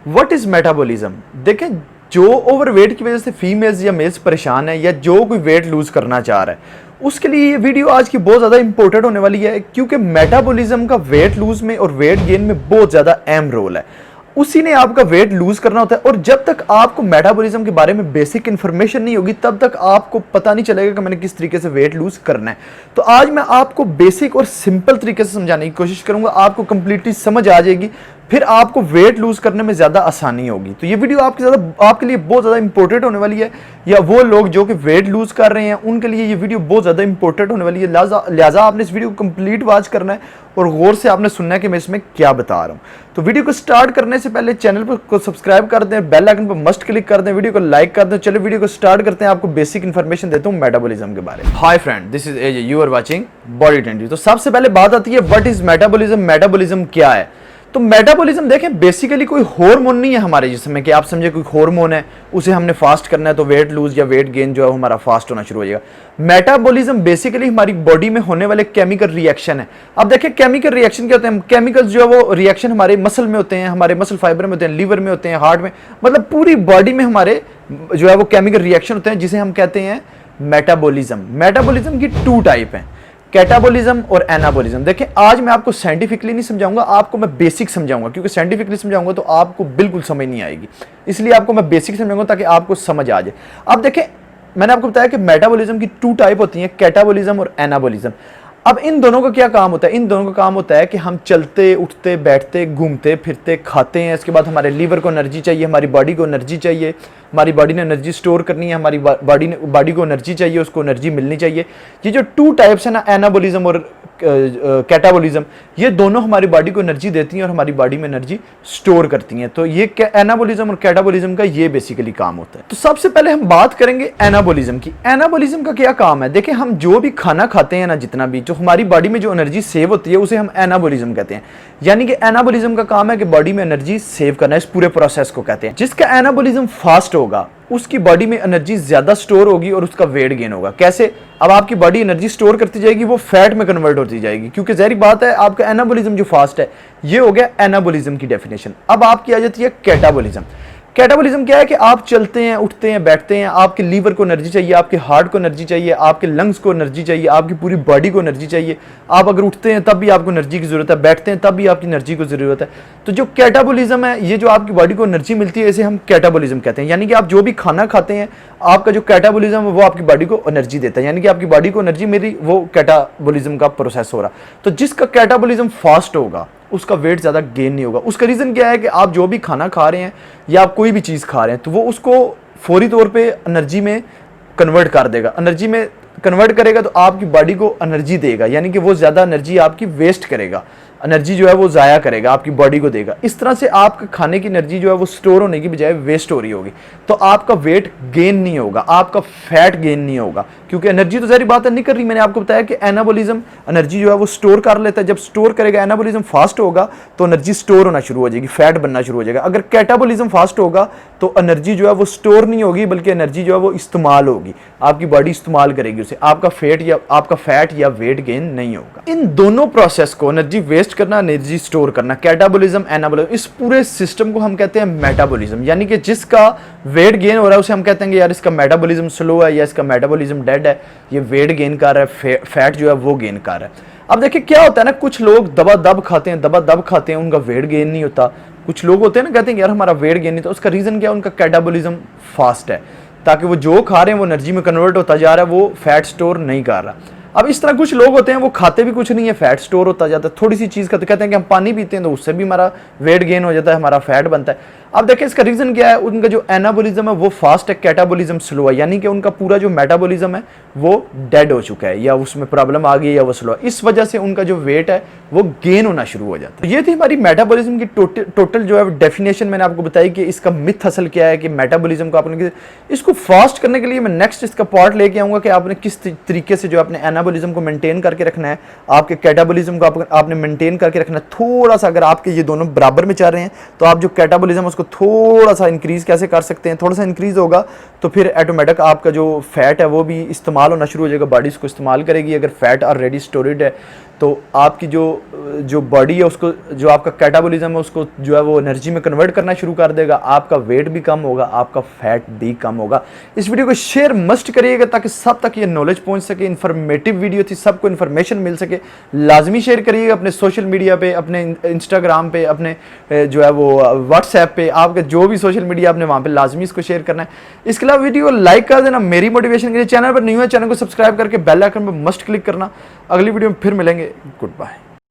What is metabolism. देखें, जो overweight की वजह से फीमेल्स या मेल्स परेशान है या जो कोई वेट लूज करना चाह रहा है, उसके लिए ये वीडियो आज की बहुत ज़्यादा इंपॉर्टेंट होने वाली है, क्योंकि मेटाबॉलिज्म का वेट लूज में और वेट गेन में बहुत ज़्यादा अहम रोल है। उसी ने आपका वेट लूज करना होता है, और जब तक आपको मेटाबॉलिज्म के बारे में बेसिक इन्फॉर्मेशन नहीं होगी तब तक आपको पता नहीं चलेगा कि मैंने किस तरीके से वेट लूज करना है। तो आज मैं आपको बेसिक और सिंपल तरीके से समझाने की कोशिश करूंगा, आपको कंप्लीटली समझ आ जाएगी, फिर आपको वेट लूज करने में ज़्यादा आसानी होगी। तो ये वीडियो आपके लिए बहुत ज़्यादा इंपॉर्टेंट होने वाली है, या वो लोग जो कि वेट लूज कर रहे हैं उनके लिए ये वीडियो बहुत ज़्यादा इंपॉर्टेंट होने वाली है। लिहाजा आपने इस वीडियो को कंप्लीट वॉच करना है और गौर से आपने सुनना है कि मैं इसमें क्या बता रहा हूँ। तो वीडियो को स्टार्ट करने से पहले चैनल को सब्सक्राइब कर दें, बेल आइकन पर मस्ट क्लिक कर दें, वीडियो को लाइक कर दें। चलिए वीडियो को स्टार्ट करते हैं, आपको बेसिक इन्फॉर्मेशन देता हूँ मेटाबॉलिज्म के बारे में। Hi friend, this is AJ, you are watching Body Trend. तो सबसे पहले बात आती है व्हाट इज मेटाबॉलिज्म। मेटाबॉलिज्म क्या है? तो मेटाबॉलिज्म देखें, बेसिकली कोई हार्मोन नहीं है हमारे जिस्म में कि आप समझे कोई हार्मोन है, उसे हमने फास्ट करना है तो वेट लूज या वेट गेन जो है हमारा फास्ट होना शुरू हो जाएगा। मेटाबॉलिज्म बेसिकली हमारी बॉडी में होने वाले केमिकल रिएक्शन है। अब देखिए केमिकल रिएक्शन क्या होते हैं। केमिकल्स जो है वो रिएक्शन हमारे मसल में होते हैं, हमारे मसल फाइबर में होते हैं, लीवर में होते हैं, हार्ट में, मतलब पूरी बॉडी में हमारे जो है वो केमिकल रिएक्शन होते हैं, जिसे हम कहते हैं मेटाबॉलिज्म। मेटाबॉलिज्म की 2 टाइप हैं, कैटाबॉलिज्म और एनाबॉलिज्म। देखिए आज मैं आपको साइंटिफिकली नहीं समझाऊंगा, आपको मैं बेसिक समझाऊंगा, क्योंकि साइंटिफिकली समझाऊंगा तो आपको बिल्कुल समझ नहीं आएगी, इसलिए आपको मैं बेसिक समझाऊंगा ताकि आपको समझ आ जाए। अब देखिए मैंने आपको बताया कि मेटाबॉलिज्म की 2 टाइप होती हैं, कैटाबॉलिज्म और एनाबॉलिज्म। अब इन दोनों का क्या काम होता है? इन दोनों का काम होता है कि हम चलते उठते बैठते घूमते फिरते खाते हैं, इसके बाद हमारे लीवर को एनर्जी चाहिए, हमारी बॉडी को एनर्जी चाहिए, हमारी बॉडी ने एनर्जी स्टोर करनी है, हमारी बॉडी को एनर्जी चाहिए, उसको एनर्जी मिलनी चाहिए। ये जो 2 टाइप्स है ना, एनाबॉलिज्म और कैटाबॉलिज्म, ये दोनों हमारी बॉडी को एनर्जी देती हैं और हमारी बॉडी में एनर्जी स्टोर करती हैं। तो ये एनाबॉलिज्म और कैटाबॉलिज्म का ये बेसिकली काम होता है। तो सबसे पहले हम बात करेंगे एनाबॉलिज्म की। एनाबॉलिज्म का क्या काम है? देखिए हम जो भी खाना खाते हैं ना, जितना भी जो हमारी बॉडी में जो एनर्जी सेव होती है उसे हम एनाबॉलिज्म कहते हैं। यानी कि एनाबॉलिज्म का काम है कि बॉडी में एनर्जी सेव करना, इस पूरे प्रोसेस को कहते हैं। जिसका एनाबॉलिज्म फास्ट होगा उसकी बॉडी में एनर्जी ज्यादा स्टोर होगी और उसका वेट गेन होगा। कैसे? अब आपकी बॉडी एनर्जी स्टोर करती जाएगी, वो फैट में कन्वर्ट होती जाएगी, क्योंकि ज़ाहिर बात है आपका एनाबॉलिज्म जो फास्ट है। ये हो गया एनाबॉलिज्म की डेफिनेशन। अब आपकी आ जाती है कैटाबॉलिज्म। कैटाबॉलिज्म क्या है कि आप चलते हैं उठते हैं बैठते हैं, आपके लीवर को एनर्जी चाहिए, आपके हार्ट को एनर्जी चाहिए, आपके लंग्स को एनर्जी चाहिए, आपकी पूरी बॉडी को एनर्जी चाहिए। आप अगर उठते हैं तब भी आपको एनर्जी की जरूरत है, बैठते हैं तब भी आपकी एनर्जी की जरूरत है। तो जो कैटाबॉलिज्म है, ये जो आपकी बॉडी को एनर्जी मिलती है, इसे हम कैटाबॉलिज्म कहते हैं। यानी कि आप जो भी खाना खाते हैं, आपका जो कैटाबॉलिज्म है वो आपकी बॉडी को एनर्जी देता है, यानी कि आपकी बॉडी को एनर्जी मेरी, वो कैटाबॉलिज्म का प्रोसेस हो रहा। तो जिसका कैटाबॉलिज्म फास्ट होगा उसका वेट ज़्यादा गेन नहीं होगा। उसका रीज़न क्या है कि आप जो भी खाना खा रहे हैं या आप कोई भी चीज़ खा रहे हैं तो वो उसको फौरी तौर पे एनर्जी में कन्वर्ट कर देगा। एनर्जी में कन्वर्ट करेगा तो आपकी बॉडी को एनर्जी देगा, यानी कि वो ज़्यादा एनर्जी आपकी वेस्ट करेगा, एनर्जी जो है वो ज़ाया करेगा, आपकी बॉडी को देगा। इस तरह से आपका खाने की एनर्जी जो है वो स्टोर होने की बजाय वेस्ट हो रही होगी, तो आपका वेट गेन नहीं होगा, आपका फैट गेन नहीं होगा, क्योंकि एनर्जी तो सारी बात नहीं कर रही। मैंने आपको बताया कि एनाबॉलिज्म एनर्जी जो है वो स्टोर कर लेता है। जब स्टोर करेगा, एनाबॉलिज्म फास्ट होगा तो एनर्जी स्टोर होना शुरू हो जाएगी, फैट बनना शुरू हो जाएगा। अगर कैटाबॉलिज्म फास्ट होगा तो एनर्जी जो है वो स्टोर नहीं होगी, बल्कि एनर्जी जो है वो इस्तेमाल होगी, आपकी बॉडी इस्तेमाल करेगी उसे, आपका फैट या वेट गेन नहीं होगा। इन दोनों प्रोसेस को, एनर्जी वेस्ट करना, एनर्जी स्टोर करना, कैटाबॉलिज्म एनाबॉलिज्म, इस पूरे सिस्टम को हम कहते हैं मेटाबॉलिज्म। यानी कि जिसका वेट गेन हो रहा है उसे हम कहते हैं कि यार इसका मेटाबॉलिज्म स्लो है या इसका मेटाबॉलिज्म डेड है, ये वेट गेन कर रहा है, फैट जो है वो गेन कर रहा है। अब देखिए क्या होता है ना, कुछ लोग दबा दब खाते हैं, उनका वेट गेन नहीं होता। कुछ लोग होते हैं ना, कहते हैं यार हमारा वेट गेन नहीं होता। उसका रीजन क्या है? उनका कैटाबॉलिज्म फास्ट है, ताकि वो जो खा रहे हैं वो एनर्जी में कन्वर्ट होता जा रहा है, वो फैट स्टोर नहीं कर रहा। अब इस तरह कुछ लोग होते हैं वो खाते भी कुछ नहीं है, फैट स्टोर होता जाता है थोड़ी सी चीज़ का, तो कहते हैं कि हम पानी पीते हैं तो उससे भी हमारा वेट गेन हो जाता है, हमारा फैट बनता है। अब देखिए इसका रीज़न क्या है? उनका जो एनाबॉलिज्म है वो फास्ट है, कैटाबॉलिज्म स्लो है, यानी कि उनका पूरा जो मेटाबॉलिज्म है वो डेड हो चुका है, या उसमें प्रॉब्लम आ गई या वो स्लो है। इस वजह से उनका जो वेट है वो गेन होना शुरू हो जाता है। ये थी हमारी मेटाबॉलिज्म की टोटल जो है डेफिनेशन। मैंने आपको बताई कि इसका मिथ असल क्या है, कि मेटाबॉलिज्म को आपने इसको फास्ट करने के लिए मैं नेक्स्ट इसका पार्ट लेके आऊँगा कि आपने किस तरीके से जो अपने एनाबॉलिज्म को मेंटेन करके रखना है, आपके कैटाबॉलिज्म को आपने मेंटेन करके रखना है। थोड़ा सा अगर आपके ये दोनों बराबर में चल रहे हैं तो आप जो कैटाबॉलिज्म उसको थोड़ा सा इंक्रीज कैसे कर सकते हैं। थोड़ा सा इंक्रीज होगा तो फिर ऑटोमेटिक आपका जो फैट है वो भी इस्तेमाल होना शुरू हो जाएगा, बॉडी इसको इस्तेमाल करेगी। अगर फैट ऑलरेडी स्टोरेड है तो आपकी जो बॉडी है उसको, जो आपका कैटाबॉलिज्म है उसको जो है वो एनर्जी में कन्वर्ट करना शुरू कर देगा, आपका वेट भी कम होगा, आपका फैट भी कम होगा। इस वीडियो को शेयर मस्ट करिएगा ताकि सब तक ये नॉलेज पहुंच सके। इन्फॉर्मेटिव वीडियो थी, सबको इन्फॉर्मेशन मिल सके। लाजमी शेयर करिएगा अपने सोशल मीडिया पे, अपने इंस्टाग्राम पे, अपने जो है वो व्हाट्सएप पे, आपका जो भी सोशल मीडिया आपने वहाँ पे लाजमी इसको शेयर करना है। इसके अलावा वीडियो को लाइक कर देना मेरी मोटिवेशन के लिए। चैनल पर नहीं हुआ, चैनल को सब्सक्राइब करके बेल आइकन पर मस्ट क्लिक करना। अगली वीडियो में फिर मिलेंगे। Good bye.